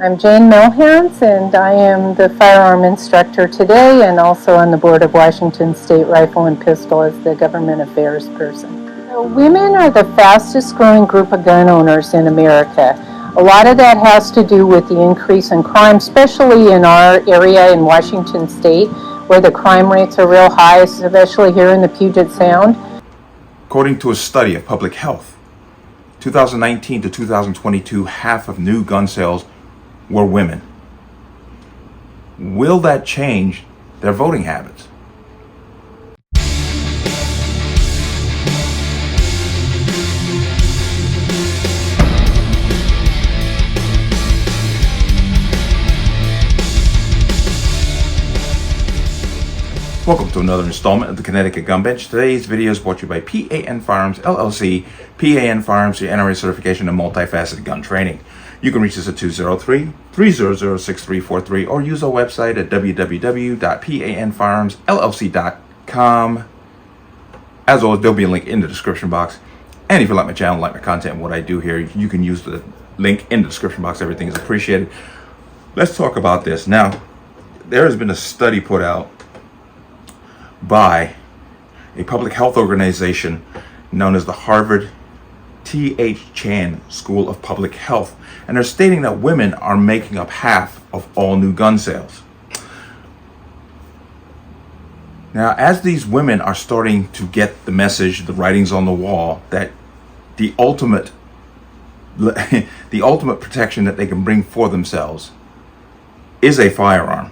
I'm Jane Milhans, and I am the firearm instructor today and also on the board of Washington State Rifle and Pistol as the government affairs person. So women are the fastest growing group of gun owners in America. A lot of that has to do with the increase in crime, especially in our area in Washington State, where the crime rates are real high, especially here in the Puget Sound. According to a study of public health, 2019 to 2022, half of new gun sales were women. Will that change their voting habits? Welcome to another installment of the Connecticut Gun Bench. Today's video is brought to you by P.A.N. Firearms, LLC. P.A.N. Firearms, your NRA certification and multifaceted gun training. You can reach us at 203-300-6343 or use our website at www.panfirearmsllc.com. As always, there'll be a link in the description box. And if you like my channel, like my content, and what I do here, you can use the link in the description box. Everything is appreciated. Let's talk about this. Now, there has been a study put out by a public health organization known as the Harvard P.A.N. School of Public Health, and they're stating that women are making up half of all new gun sales. Now, as these women are starting to get the message, the writings on the wall, that the ultimate protection that they can bring for themselves is a firearm,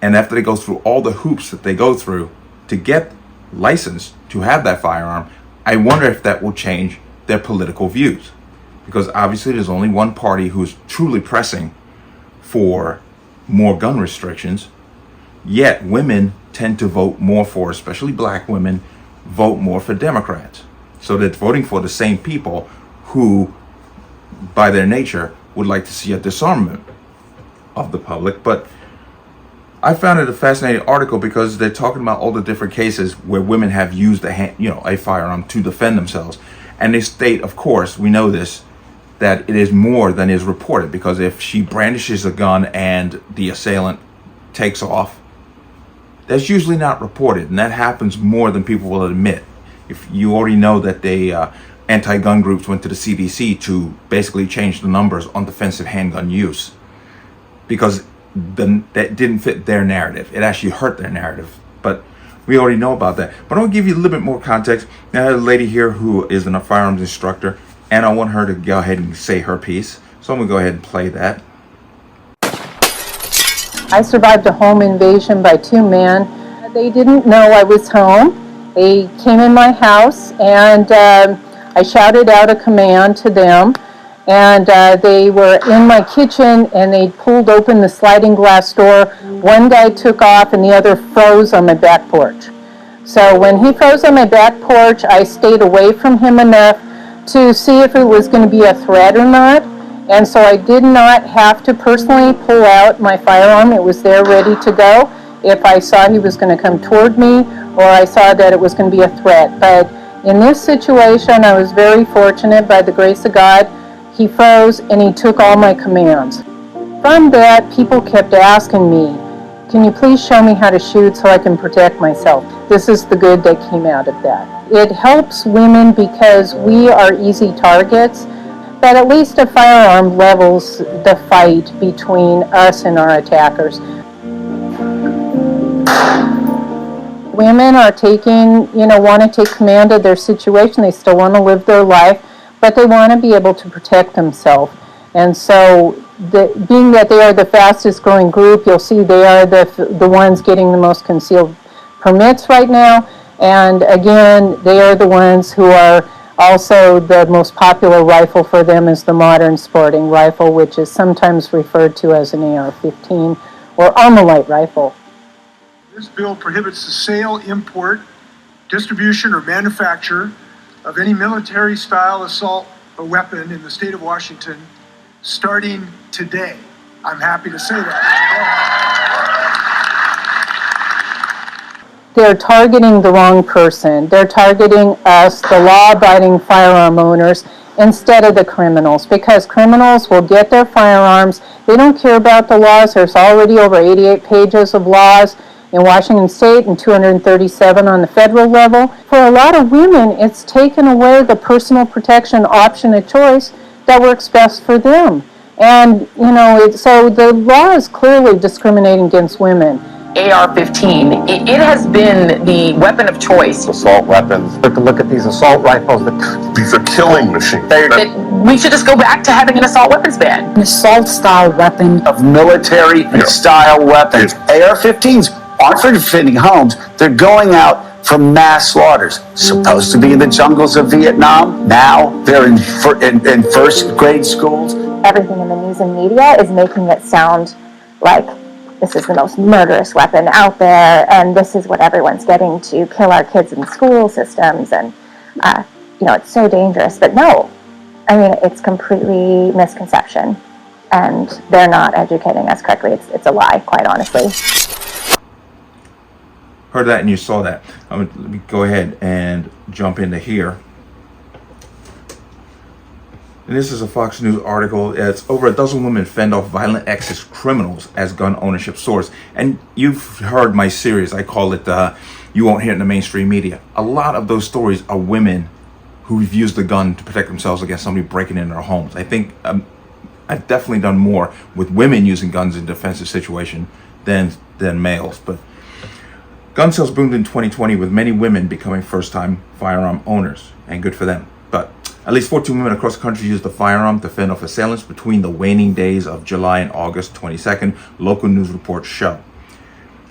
and after they go through all the hoops that they go through to get licensed to have that firearm, I wonder if that will change their political views. Because obviously there's only one party who's truly pressing for more gun restrictions, yet women tend to vote more for, especially black women, vote more for Democrats. So they're voting for the same people who, by their nature, would like to see a disarmament of the public. But I found it a fascinating article because they're talking about all the different cases where women have used a firearm to defend themselves. And they state, of course, we know this, that it is more than is reported, because if she brandishes a gun and the assailant takes off, that's usually not reported, and that happens more than people will admit. If you already know that the anti-gun groups went to the CDC to basically change the numbers on defensive handgun use, because that didn't fit their narrative. It actually hurt their narrative, but we already know about that. But I'll give you a little bit more context. Now, I have a lady here who is a firearms instructor, and I want her to go ahead and say her piece. So I'm gonna go ahead and play that. I survived a home invasion by two men. They didn't know I was home. They came in my house, and I shouted out a command to them. And they were in my kitchen, and they pulled open the sliding glass door. One guy took off and the other froze on my back porch. So when he froze on my back porch, I stayed away from him enough to see if it was going to be a threat or not. And so I did not have to personally pull out my firearm. It was there ready to go if I saw he was going to come toward me or I saw that it was going to be a threat. But in this situation, I was very fortunate, by the grace of God. He froze and he took all my commands. From that, people kept asking me, can you please show me how to shoot so I can protect myself? This is the good that came out of that. It helps women because we are easy targets, but at least a firearm levels the fight between us and our attackers. Women are want to take command of their situation. They still want to live their life, but they want to be able to protect themselves. And so, being that they are the fastest growing group, you'll see they are the ones getting the most concealed permits right now. And again, they are the ones who are also the most popular rifle for them is the modern sporting rifle, which is sometimes referred to as an AR-15 or Armalite rifle. This bill prohibits the sale, import, distribution, or manufacture of any military-style assault weapon in the state of Washington starting today. I'm happy to say that. They're targeting the wrong person. They're targeting us, the law-abiding firearm owners, instead of the criminals, because criminals will get their firearms. They don't care about the laws. There's already over 88 pages of laws in Washington State and 237 on the federal level. For a lot of women, it's taken away the personal protection option of choice that works best for them. And, so the law is clearly discriminating against women. AR-15, it has been the weapon of choice. Assault weapons. Look at these assault rifles. These are killing machines. We should just go back to having an assault weapons ban. An assault-style weapon. Of military-style weapons. AR-15s aren't for defending homes. They're going out for mass slaughters. Supposed to be in the jungles of Vietnam. Now they're in first grade schools. Everything in the news and media is making it sound like this is the most murderous weapon out there, and this is what everyone's getting to kill our kids in school systems, and it's so dangerous. But no, I mean, it's completely misconception, and they're not educating us correctly. It's a lie, quite honestly. Heard that and you saw that. Let me go ahead and jump into here. And this is a Fox News article. It's over a dozen women fend off violent exes criminals as gun ownership soars. And you've heard my series. I call it You Won't Hear It in the Mainstream Media. A lot of those stories are women who've used the gun to protect themselves against somebody breaking into their homes. I think I've definitely done more with women using guns in defensive situation than males. But gun sales boomed in 2020 with many women becoming first-time firearm owners. And good for them. But at least 14 women across the country used the firearm to fend off assailants between the waning days of July and August 22nd, local news reports show.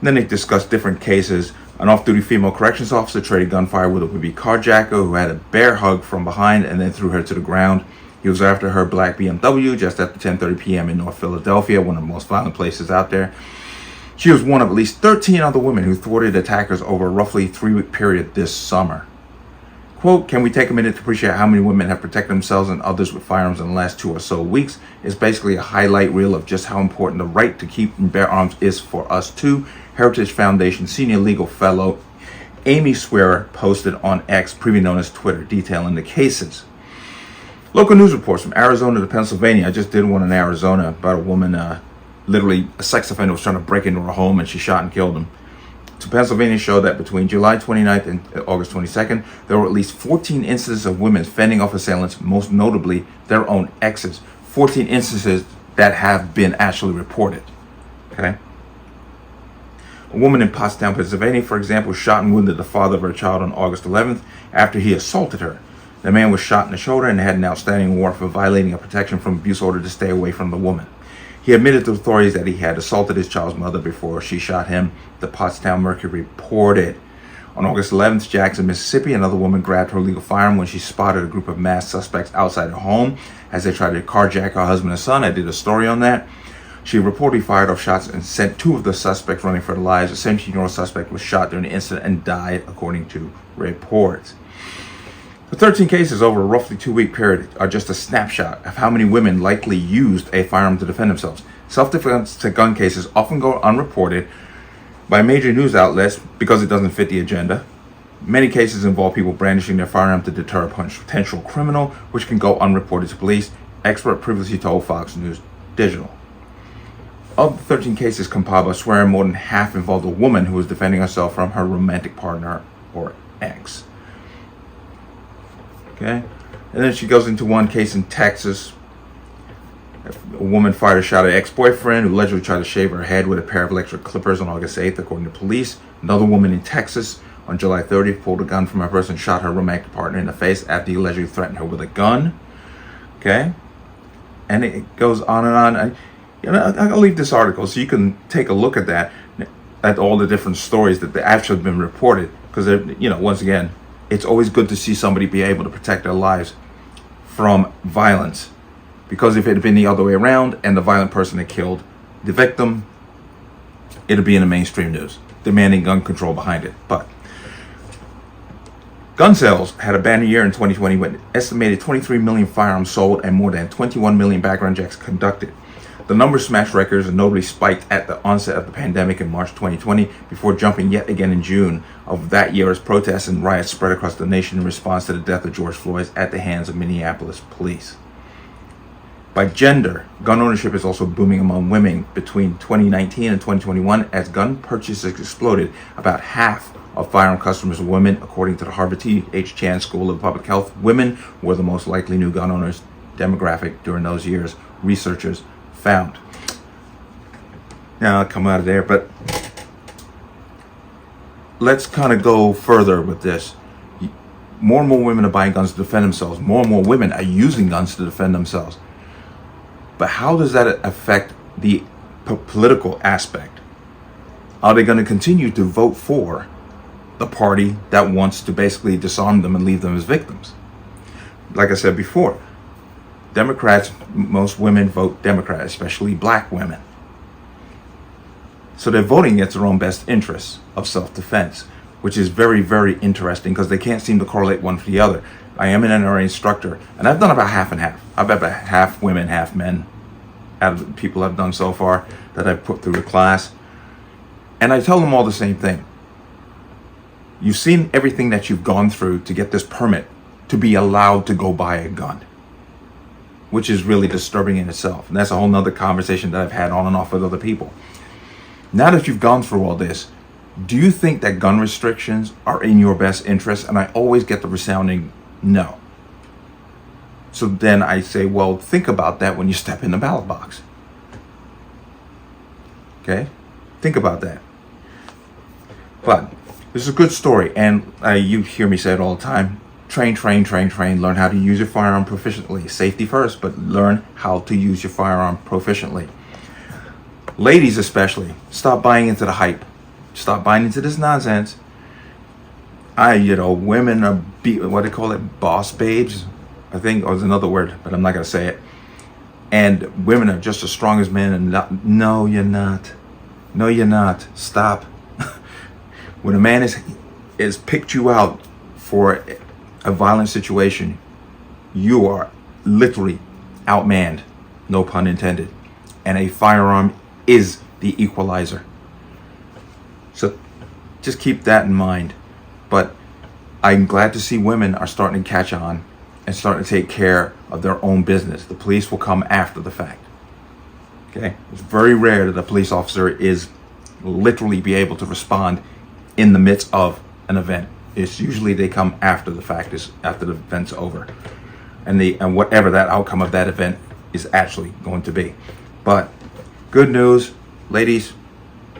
Then they discussed different cases. An off-duty female corrections officer traded gunfire with a would-be carjacker who had a bear hug from behind and then threw her to the ground. He was after her black BMW just after 10:30 p.m. in North Philadelphia, one of the most violent places out there. She was one of at least 13 other women who thwarted attackers over a roughly 3-week period this summer. Quote, can we take a minute to appreciate how many women have protected themselves and others with firearms in the last 2 or so weeks? It's basically a highlight reel of just how important the right to keep and bear arms is for us too. Heritage Foundation senior legal fellow Amy Swearer posted on X, previously known as Twitter, detailing the cases. Local news reports from Arizona to Pennsylvania. I just did one in Arizona about a woman, literally a sex offender was trying to break into her home and she shot and killed him. To Pennsylvania showed that between July 29th and August 22nd, there were at least 14 instances of women fending off assailants, most notably their own exes. 14 instances that have been actually reported. Okay. A woman in Pottstown, Pennsylvania, for example, shot and wounded the father of her child on August 11th after he assaulted her. The man was shot in the shoulder and had an outstanding warrant for violating a protection from abuse order to stay away from the woman. He admitted to authorities that he had assaulted his child's mother before she shot him, the Pottstown Mercury reported. On August 11th, Jackson, Mississippi, another woman grabbed her illegal firearm when she spotted a group of masked suspects outside her home as they tried to carjack her husband and son. I did a story on that. She reportedly fired off shots and sent 2 of the suspects running for their lives. A 17-year-old suspect was shot during the incident and died, according to reports. The 13 cases over a roughly 2-week period are just a snapshot of how many women likely used a firearm to defend themselves. Self-defense to gun cases often go unreported by major news outlets because it doesn't fit the agenda. Many cases involve people brandishing their firearm to deter a potential criminal, which can go unreported to police, expert previously told Fox News Digital. Of the 13 cases compiled by Swearer, more than half involved a woman who was defending herself from her romantic partner or ex. Okay, and then she goes into one case in Texas. A woman fired a shot at her ex-boyfriend who allegedly tried to shave her head with a pair of electric clippers on August 8th, according to police. Another woman in Texas on July 30th pulled a gun from her purse and shot her romantic partner in the face after he allegedly threatened her with a gun. Okay, and it goes on and on. I'll leave this article so you can take a look at that, at all the different stories that actually have been reported. Because, once again, it's always good to see somebody be able to protect their lives from violence. Because if it had been the other way around and the violent person had killed the victim, it'd be in the mainstream news, demanding gun control behind it. But gun sales had a banner year in 2020 with an estimated 23 million firearms sold and more than 21 million background checks conducted. The numbers smashed records and notably spiked at the onset of the pandemic in March 2020, before jumping yet again in June of that year as protests and riots spread across the nation in response to the death of George Floyd at the hands of Minneapolis police. By gender, gun ownership is also booming among women between 2019 and 2021 as gun purchases exploded. About half of firearm customers were women, according to the Harvard T.H. Chan School of Public Health. Women were the most likely new gun owners demographic during those years, researchers found. Now I'll come out of there, but let's kind of go further with this. More and more women are buying guns to defend themselves. More and more women are using guns to defend themselves. But how does that affect the political aspect? Are they going to continue to vote for the party that wants to basically disarm them and leave them as victims? Like I said before, Democrats, most women vote Democrat, especially black women. So they're voting against their own best interests of self-defense, which is very, very interesting because they can't seem to correlate one to the other. I am an NRA instructor, and I've done about half and half. I've had about half women, half men out of the people I've done so far that I've put through the class. And I tell them all the same thing. You've seen everything that you've gone through to get this permit to be allowed to go buy a gun, which is really disturbing in itself. And that's a whole nother conversation that I've had on and off with other people. Now that you've gone through all this, do you think that gun restrictions are in your best interest? And I always get the resounding no. So then I say, well, think about that when you step in the ballot box. Okay? Think about that. But this is a good story, and you hear me say it all the time. Train, train, train, train. Learn how to use your firearm proficiently. Safety first, but learn how to use your firearm proficiently. Ladies especially, stop buying into the hype. Stop buying into this nonsense. Women are, what do they call it? Boss babes, I think, or there's another word, but I'm not going to say it. And women are just as strong as men, and no, you're not. No, you're not. Stop. When a man is picked you out for a violent situation, you are literally outmanned, no pun intended. And a firearm is the equalizer. So just keep that in mind. But I'm glad to see women are starting to catch on and starting to take care of their own business. The police will come after the fact. Okay? It's very rare that a police officer is literally be able to respond in the midst of an event. It's usually they come after the fact, is after the event's over, and whatever that outcome of that event is actually going to be. But good news, ladies,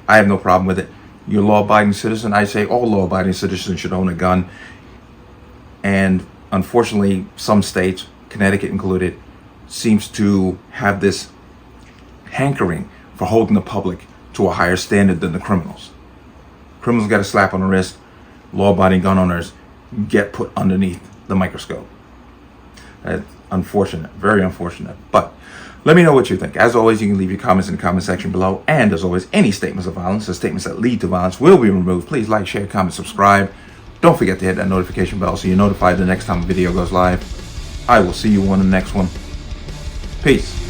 I have no problem with it. You're a law-abiding citizen. I say all law-abiding citizens should own a gun. And unfortunately, some states, Connecticut included, seems to have this hankering for holding the public to a higher standard than the criminals. Criminals get a slap on the wrist. Law-abiding gun owners get put underneath the microscope. That's unfortunate, very unfortunate. But let me know what you think. As always, you can leave your comments in the comment section below. And as always, any statements of violence or statements that lead to violence will be removed. Please like, share, comment, subscribe. Don't forget to hit that notification bell so you're notified the next time a video goes live. I will see you on the next one. Peace.